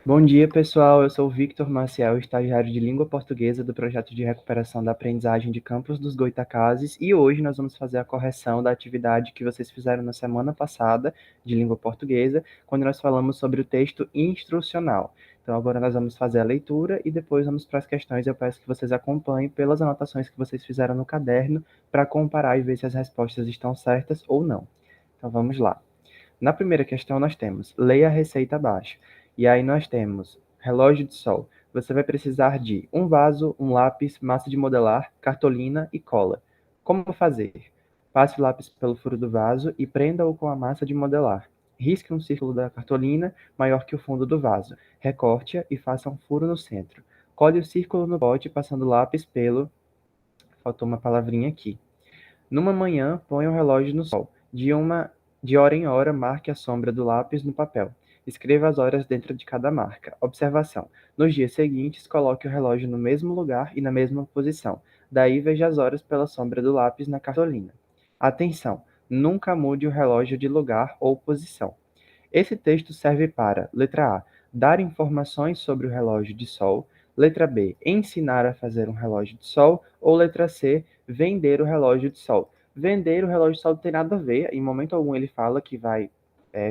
Bom dia, pessoal. Eu sou o Victor Maciel, estagiário de língua portuguesa do projeto de recuperação da aprendizagem de Campos dos Goitacazes, e hoje nós vamos fazer a correção da atividade que vocês fizeram na semana passada de língua portuguesa, quando nós falamos sobre o texto instrucional. Então, agora nós vamos fazer a leitura e depois vamos para as questões. Eu peço que vocês acompanhem pelas anotações que vocês fizeram no caderno para comparar e ver se as respostas estão certas ou não. Então, vamos lá. Na primeira questão, nós temos leia a receita abaixo. E aí nós temos relógio de sol. Você vai precisar de um vaso, um lápis, massa de modelar, cartolina e cola. Como fazer? Passe o lápis pelo furo do vaso e prenda-o com a massa de modelar. Risque um círculo da cartolina maior que o fundo do vaso. Recorte-a e faça um furo no centro. Cole o círculo no pote passando o lápis pelo... Faltou uma palavrinha aqui. Numa manhã, ponha o relógio no sol. De hora em hora, marque a sombra do lápis no papel. Escreva as horas dentro de cada marca. Observação: nos dias seguintes, coloque o relógio no mesmo lugar e na mesma posição. Daí veja as horas pela sombra do lápis na cartolina. Atenção: nunca mude o relógio de lugar ou posição. Esse texto serve para: letra A, dar informações sobre o relógio de sol; letra B, ensinar a fazer um relógio de sol; ou letra C, vender o relógio de sol. Vender o relógio de sol não tem nada a ver, em momento algum ele fala que vai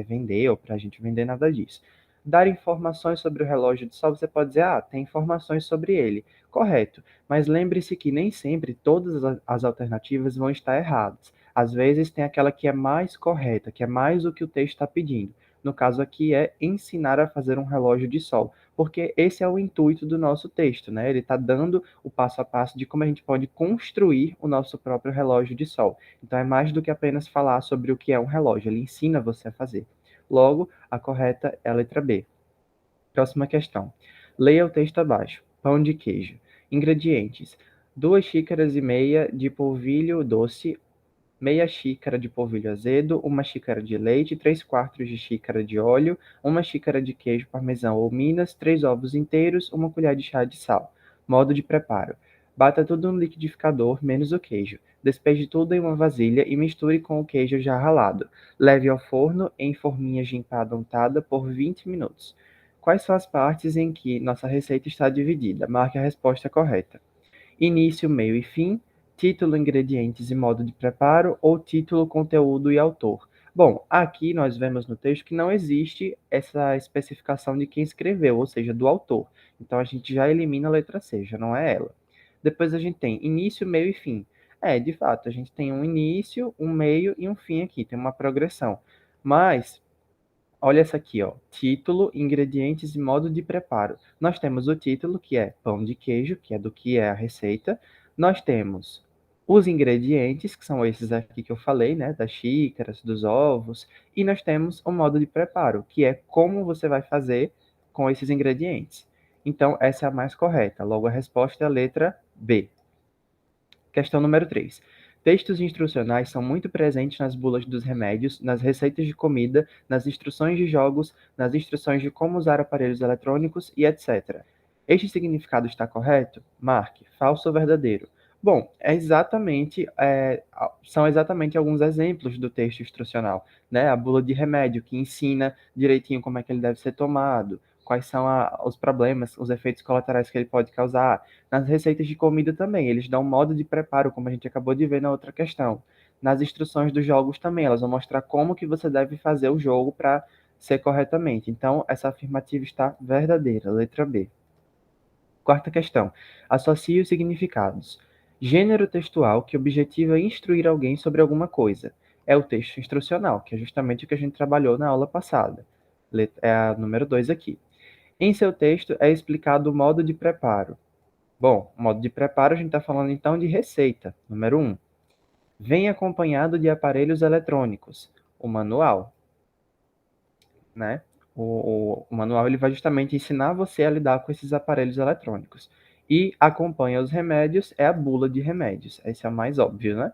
vender ou para a gente vender, nada disso. Dar informações sobre o relógio de sol, você pode dizer, tem informações sobre ele. Correto, mas lembre-se que nem sempre todas as alternativas vão estar erradas. Às vezes tem aquela que é mais correta, que é mais o que o texto está pedindo. No caso aqui é ensinar a fazer um relógio de sol, porque esse é o intuito do nosso texto, né? Ele está dando o passo a passo de como a gente pode construir o nosso próprio relógio de sol. Então é mais do que apenas falar sobre o que é um relógio, ele ensina você a fazer. Logo, a correta é a letra B. Próxima questão. Leia o texto abaixo. Pão de queijo. Ingredientes: 2,5 xícaras de polvilho doce, meia xícara de polvilho azedo, uma xícara de leite, 3/4 de xícara de óleo, uma xícara de queijo parmesão ou minas, 3 ovos inteiros, uma colher de chá de sal. Modo de preparo: bata tudo no liquidificador, menos o queijo. Despeje tudo em uma vasilha e misture com o queijo já ralado. Leve ao forno em forminha de empada untada por 20 minutos. Quais são as partes em que nossa receita está dividida? Marque a resposta correta. Início, meio e fim, título, ingredientes e modo de preparo, ou título, conteúdo e autor. Bom, aqui nós vemos no texto que não existe essa especificação de quem escreveu, ou seja, do autor. Então a gente já elimina a letra C, já não é ela. Depois a gente tem início, meio e fim. De fato, a gente tem um início, um meio e um fim aqui, tem uma progressão. Mas olha essa aqui, ó. Título, ingredientes e modo de preparo. Nós temos o título, que é pão de queijo, que é do que é a receita. Nós temos os ingredientes, que são esses aqui que eu falei, né? Das xícaras, dos ovos. E nós temos o modo de preparo, que é como você vai fazer com esses ingredientes. Então, essa é a mais correta. Logo, a resposta é a letra B. Questão número 3. Textos instrucionais são muito presentes nas bulas dos remédios, nas receitas de comida, nas instruções de jogos, nas instruções de como usar aparelhos eletrônicos e etc. Este significado está correto? Marque, falso ou verdadeiro? Bom, são exatamente alguns exemplos do texto instrucional, né? A bula de remédio que ensina direitinho como é que ele deve ser tomado, quais são os problemas, os efeitos colaterais que ele pode causar. Nas receitas de comida também, eles dão um modo de preparo, como a gente acabou de ver na outra questão. Nas instruções dos jogos também, elas vão mostrar como que você deve fazer o jogo para ser corretamente. Então, essa afirmativa está verdadeira, letra B. Quarta questão. Associe os significados. Gênero textual que objetiva instruir alguém sobre alguma coisa. É o texto instrucional, que é justamente o que a gente trabalhou na aula passada. É a número 2 aqui. Em seu texto é explicado o modo de preparo. Bom, modo de preparo, a gente está falando então de receita. Número 1. Vem acompanhado de aparelhos eletrônicos. O manual, né? O manual ele vai justamente ensinar você a lidar com esses aparelhos eletrônicos. E acompanha os remédios é a bula de remédios. Esse é o mais óbvio, né?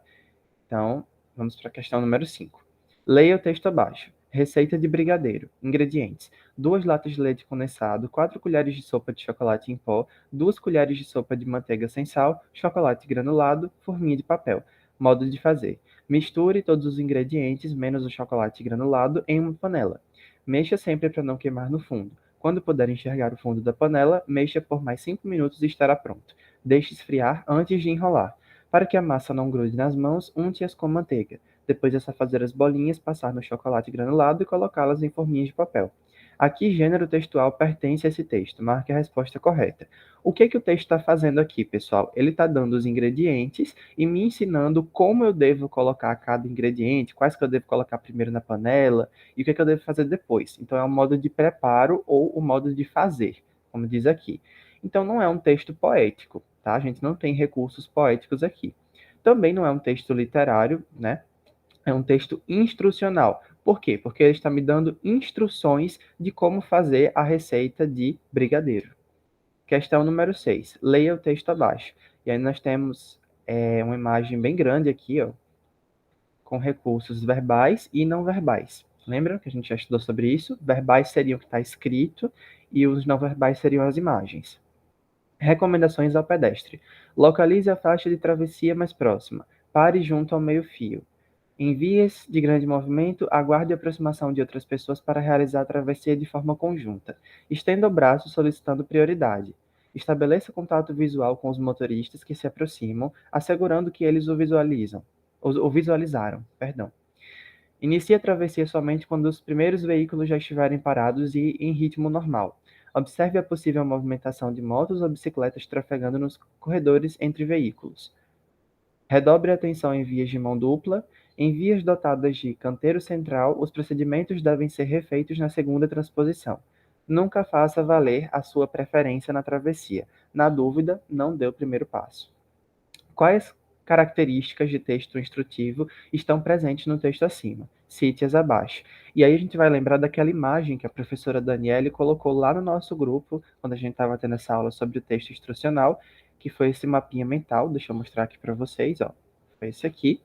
Então, vamos para a questão número 5. Leia o texto abaixo. Receita de brigadeiro. Ingredientes: 2 latas de leite condensado, 4 colheres de sopa de chocolate em pó, 2 colheres de sopa de manteiga sem sal, chocolate granulado, forminha de papel. Modo de fazer: misture todos os ingredientes, menos o chocolate granulado, em uma panela. Mexa sempre para não queimar no fundo. Quando puder enxergar o fundo da panela, mexa por mais 5 minutos e estará pronto. Deixe esfriar antes de enrolar. Para que a massa não grude nas mãos, unte-as com manteiga. Depois é só fazer as bolinhas, passar no chocolate granulado e colocá-las em forminhas de papel. A que gênero textual pertence esse texto? Marque a resposta correta. O que o texto está fazendo aqui, pessoal? Ele está dando os ingredientes e me ensinando como eu devo colocar cada ingrediente, quais que eu devo colocar primeiro na panela e o que eu devo fazer depois. Então, é o modo de preparo ou o modo de fazer, como diz aqui. Então, não é um texto poético, tá? A gente não tem recursos poéticos aqui. Também não é um texto literário, né? É um texto instrucional. Por quê? Porque ele está me dando instruções de como fazer a receita de brigadeiro. Questão número 6. Leia o texto abaixo. E aí nós temos uma imagem bem grande aqui, ó, com recursos verbais e não verbais. Lembra que a gente já estudou sobre isso? Verbais seriam o que está escrito e os não verbais seriam as imagens. Recomendações ao pedestre. Localize a faixa de travessia mais próxima. Pare junto ao meio-fio. Em vias de grande movimento, aguarde a aproximação de outras pessoas para realizar a travessia de forma conjunta. Estenda o braço solicitando prioridade. Estabeleça contato visual com os motoristas que se aproximam, assegurando que eles o visualizaram, perdão. Inicie a travessia somente quando os primeiros veículos já estiverem parados e em ritmo normal. Observe a possível movimentação de motos ou bicicletas trafegando nos corredores entre veículos. Redobre a atenção em vias de mão dupla. Em vias dotadas de canteiro central, os procedimentos devem ser refeitos na segunda transposição. Nunca faça valer a sua preferência na travessia. Na dúvida, não dê o primeiro passo. Quais características de texto instrutivo estão presentes no texto acima? Cite-as abaixo. E aí a gente vai lembrar daquela imagem que a professora Daniele colocou lá no nosso grupo, quando a gente estava tendo essa aula sobre o texto instrucional, que foi esse mapinha mental. Deixa eu mostrar aqui para vocês, ó. Foi esse aqui,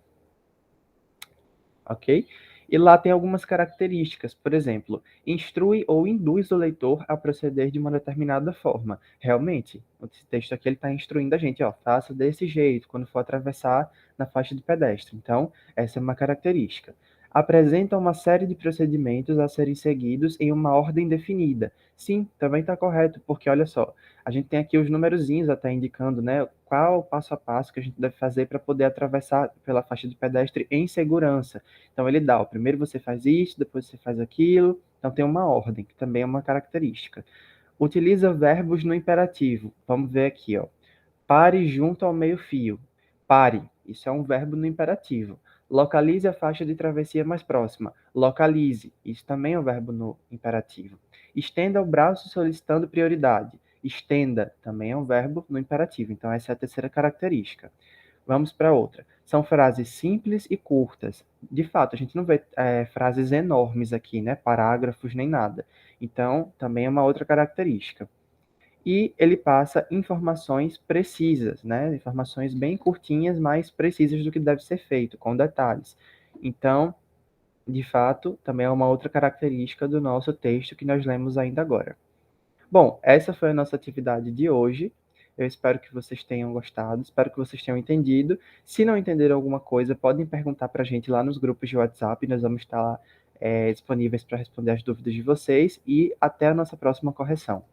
ok? E lá tem algumas características, por exemplo, instrui ou induz o leitor a proceder de uma determinada forma. Realmente, esse texto aqui ele está instruindo a gente, ó, faça desse jeito quando for atravessar na faixa de pedestre. Então, essa é uma característica. Apresenta uma série de procedimentos a serem seguidos em uma ordem definida. Sim, também está correto, porque olha só, a gente tem aqui os numerozinhos até indicando, né, qual o passo a passo que a gente deve fazer para poder atravessar pela faixa de pedestre em segurança. Então ele dá, ó, primeiro você faz isso, depois você faz aquilo. Então tem uma ordem, que também é uma característica. Utiliza verbos no imperativo. Vamos ver aqui, ó. Pare junto ao meio-fio. Pare, isso é um verbo no imperativo. Localize a faixa de travessia mais próxima. Localize, isso também é um verbo no imperativo. Estenda o braço solicitando prioridade. Estenda, também é um verbo no imperativo. Então essa é a terceira característica. Vamos para outra. São frases simples e curtas. De fato, a gente não vê frases enormes aqui, né? Parágrafos nem nada. Então, também é uma outra característica. E ele passa informações precisas, né? Informações bem curtinhas, mas precisas do que deve ser feito, com detalhes. Então, de fato, também é uma outra característica do nosso texto que nós lemos ainda agora. Bom, essa foi a nossa atividade de hoje. Eu espero que vocês tenham gostado, espero que vocês tenham entendido. Se não entenderam alguma coisa, podem perguntar para a gente lá nos grupos de WhatsApp, nós vamos estar disponíveis para responder as dúvidas de vocês e até a nossa próxima correção.